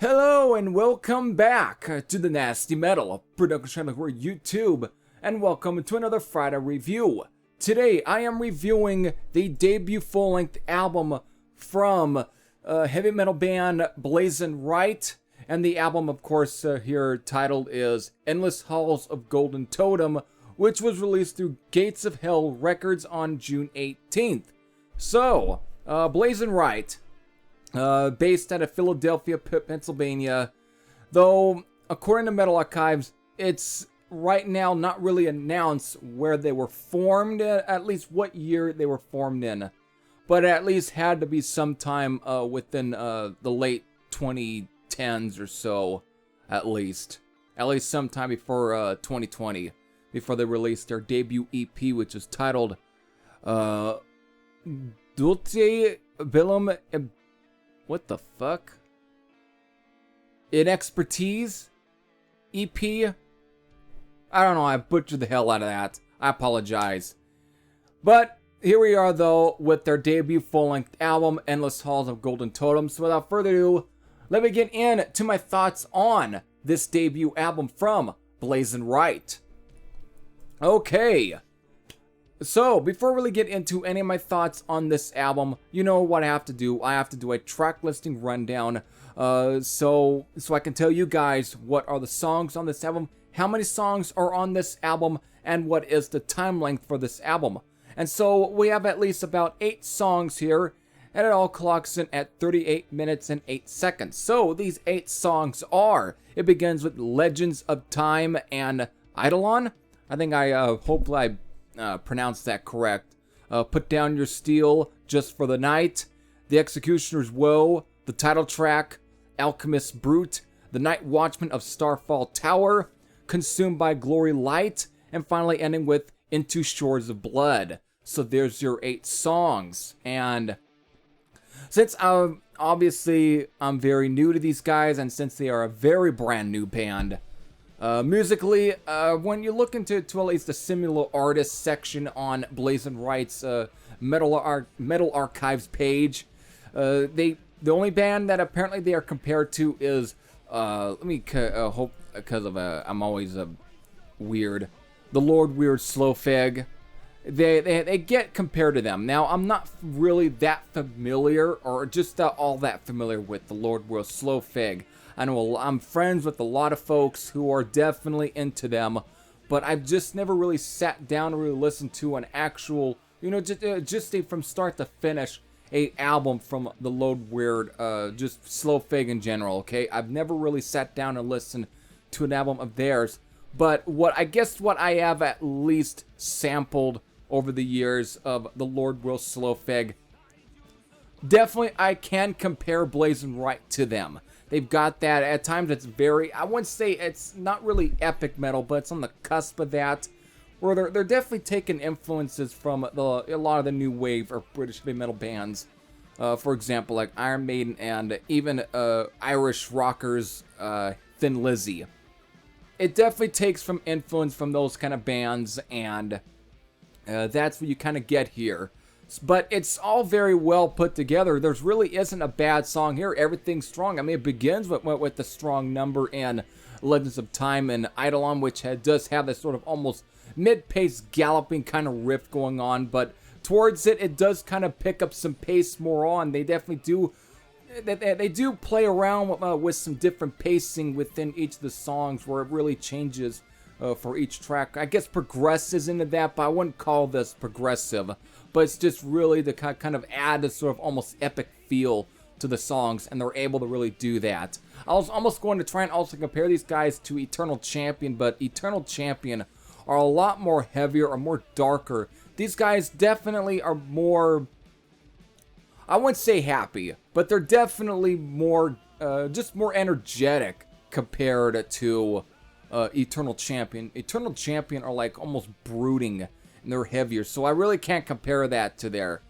Hello and welcome back to the Nasty Metal Production channel here on YouTube, and welcome to another Friday review. Today I am reviewing the debut full-length album from heavy metal band Blazon Rite, and the album, of course, here titled is Endless Halls of Golden Totem, which was released through Gates of Hell Records on June 18th. So, Blazon Rite, based out of Philadelphia, Pennsylvania, though according to Metal Archives, it's right now not really announced where they were formed, at least what year they were formed in, but it at least had to be sometime within the late 2010s or so, at least sometime before 2020, before they released their debut EP, which is titled Dulce Bellum. What the fuck? Inexpertise? EP? I don't know, I butchered the hell out of that. I apologize. But here we are though with their debut full-length album, Endless Halls of Golden Totem. So without further ado, let me get into my thoughts on this debut album from Blazon Rite. Okay. So, before we really get into any of my thoughts on this album, you know what I have to do. I have to do a track listing rundown, so I can tell you guys what are the songs on this album, how many songs are on this album, and what is the time length for this album. And so, we have at least about 8 songs here, and it all clocks in at 38 minutes and 8 seconds. So, these 8 songs are, it begins with Legends of Time and Eidolon. I think hopefully I pronounced that correct. Put Down Your Steel, Just for the Night, The Executioner's Woe, the title track, Alchemist's Brute, The Night Watchman of Starfall Tower, Consumed by Glory Light, and finally ending with Into Shores of Blood. So there's your 8 songs. And since obviously I'm very new to these guys, and since they are a very brand new band, musically, when you look into at least the similar artist section on Blazon Rite's Metal Archives page, the only band that apparently they are compared to is let me hope, because of I'm always weird, the Lord Weird Slowfig. They get compared to them. Now, I'm not really that familiar, or just all that familiar with the Lord Weird Slowfig. I know I'm friends with a lot of folks who are definitely into them, but I've just never really sat down and really listened to an actual, you know, just from start to finish, a album from the Lord Weird, just Slowfig in general, okay? I've never really sat down and listened to an album of theirs, but what I have at least sampled over the years of the Lord Weird Slowfig, definitely I can compare Blazon Rite to them. They've got that, at times it's very, I wouldn't say it's not really epic metal, but it's on the cusp of that, where they're definitely taking influences from a lot of the new wave or British heavy metal bands. For example, like Iron Maiden and even Irish rockers, Thin Lizzy. It definitely takes from influence from those kind of bands, and that's what you kind of get here. But it's all very well put together. There's really isn't a bad song here. Everything's strong. I mean, it begins with the strong number in Legends of Time and Eidolon, which does have this sort of almost mid-paced galloping kind of riff going on. But towards it does kind of pick up some pace more on. They definitely do. They do play around with some different pacing within each of the songs, where it really changes for each track. I guess progresses into that, but I wouldn't call this progressive. But it's just really to kind of add this sort of almost epic feel to the songs, and they're able to really do that. I was almost going to try and also compare these guys to Eternal Champion, but Eternal Champion are a lot more heavier or more darker. These guys definitely are more, I wouldn't say happy, but they're definitely more, just more energetic compared to Eternal Champion. Eternal Champion are like almost brooding, and they're heavier, so I really can't compare that to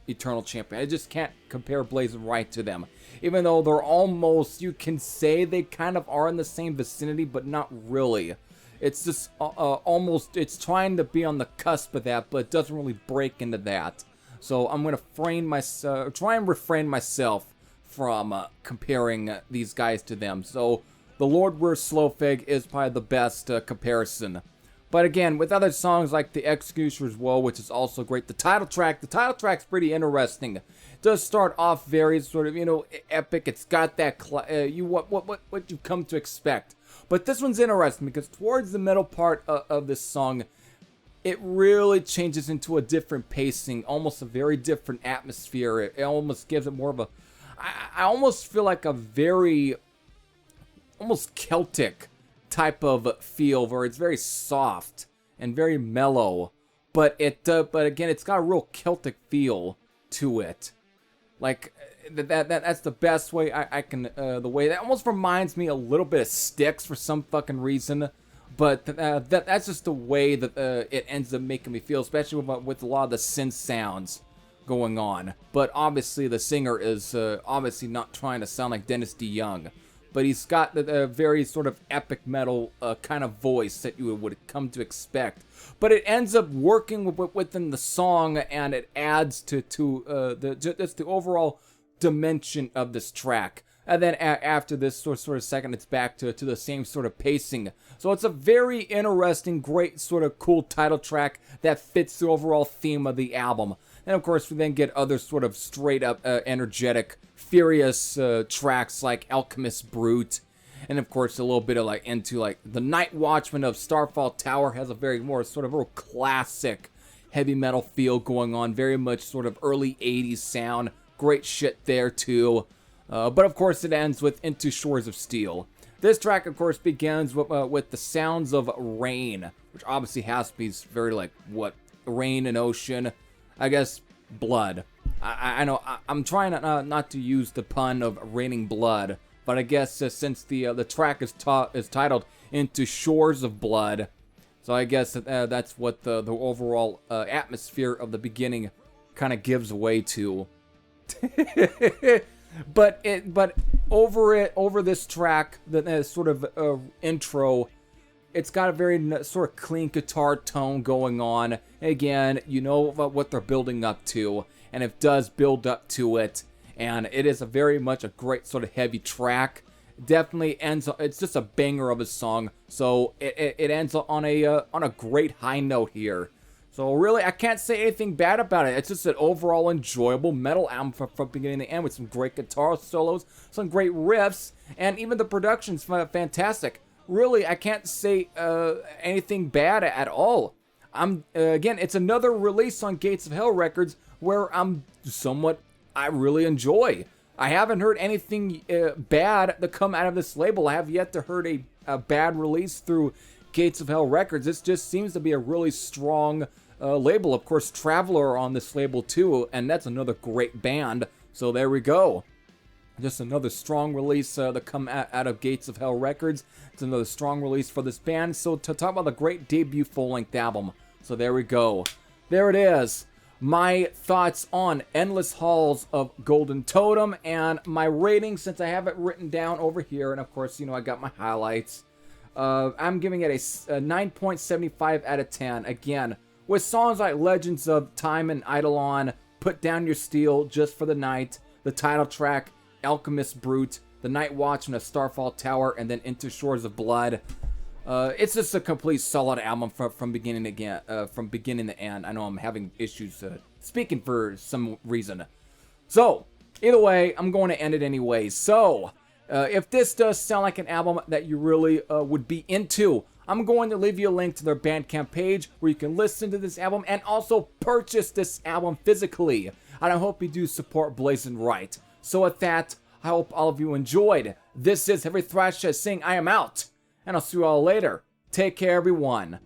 Eternal Champion. I just can't compare Blazon Rite to them, even though they're almost, you can say they kind of are in the same vicinity, but not really. It's just almost, it's trying to be on the cusp of that, but it doesn't really break into that. So I'm going to try and refrain myself from comparing these guys to them. So the Lord We're Slowfig is probably the best comparison. But again, with other songs like The Executioner's Woe, which is also great, the title track's pretty interesting. It does start off very sort of, you know, epic. It's got that what you've come to expect. But this one's interesting because towards the middle part of this song, it really changes into a different pacing, almost a very different atmosphere. It almost gives it more of a, I almost feel like a very, almost Celtic type of feel, where it's very soft and very mellow. But again, it's got a real Celtic feel to it. Like that's the best way I can the way that almost reminds me a little bit of Styx for some fucking reason. But that's just the way that it ends up making me feel, especially with a lot of the synth sounds going on. But obviously the singer is obviously not trying to sound like Dennis DeYoung. But he's got the very sort of epic metal kind of voice that you would come to expect. But it ends up working within the song, and it adds to just the overall dimension of this track. And then after this sort of second, it's back to the same sort of pacing. So it's a very interesting, great sort of cool title track that fits the overall theme of the album. And of course, we then get other sort of straight up energetic, furious tracks like Alchemist Brute. And of course, a little bit of like into like the Night Watchman of Starfall Tower has a very more sort of real classic heavy metal feel going on. Very much sort of early 80s sound. Great shit there too. But of course, it ends with Into Shores of Steel. This track, of course, begins with the sounds of rain, which obviously has to be very like what rain and ocean. I guess blood. I know I'm trying not to use the pun of raining blood, but I guess since the track is titled Into Shores of Blood, so I guess that's what the overall atmosphere of the beginning kind of gives way to. But over this track, the sort of intro, it's got a very sort of clean guitar tone going on. Again, you know what they're building up to, and it does build up to it. And it is very much a great sort of heavy track. Definitely ends. It's just a banger of a song. So it ends on a great high note here. So really, I can't say anything bad about it. It's just an overall enjoyable metal album from beginning to end with some great guitar solos, some great riffs, and even the production's fantastic. Really, I can't say anything bad at all. Again, it's another release on Gates of Hell Records where I really enjoy. I haven't heard anything bad that come out of this label. I have yet to heard a bad release through Gates of Hell Records. This just seems to be a really strong label. Of course, Traveler on this label too, and that's another great band. So there we go. Just another strong release that come out of Gates of Hell Records. It's another strong release for this band. So to talk about the great debut full-length album. So there we go. There it is. My thoughts on Endless Halls of Golden Totem, and my rating, since I have it written down over here, and of course, you know, I got my highlights. I'm giving it a 9.75 out of 10. Again, with songs like Legends of Time and Eidolon, Put Down Your Steel, Just for the Night, the title track, Alchemist Brute, the Night Watchman of Starfall Tower, and then Into Shores of Blood. It's just a complete solid album from beginning to end. I know I'm having issues speaking for some reason. So, either way, I'm going to end it anyway. So, if this does sound like an album that you really would be into, I'm going to leave you a link to their Bandcamp page where you can listen to this album and also purchase this album physically. And I hope you do support Blazon Rite. So with that, I hope all of you enjoyed. This is Heavy Thrash saying I am out. And I'll see you all later. Take care, everyone.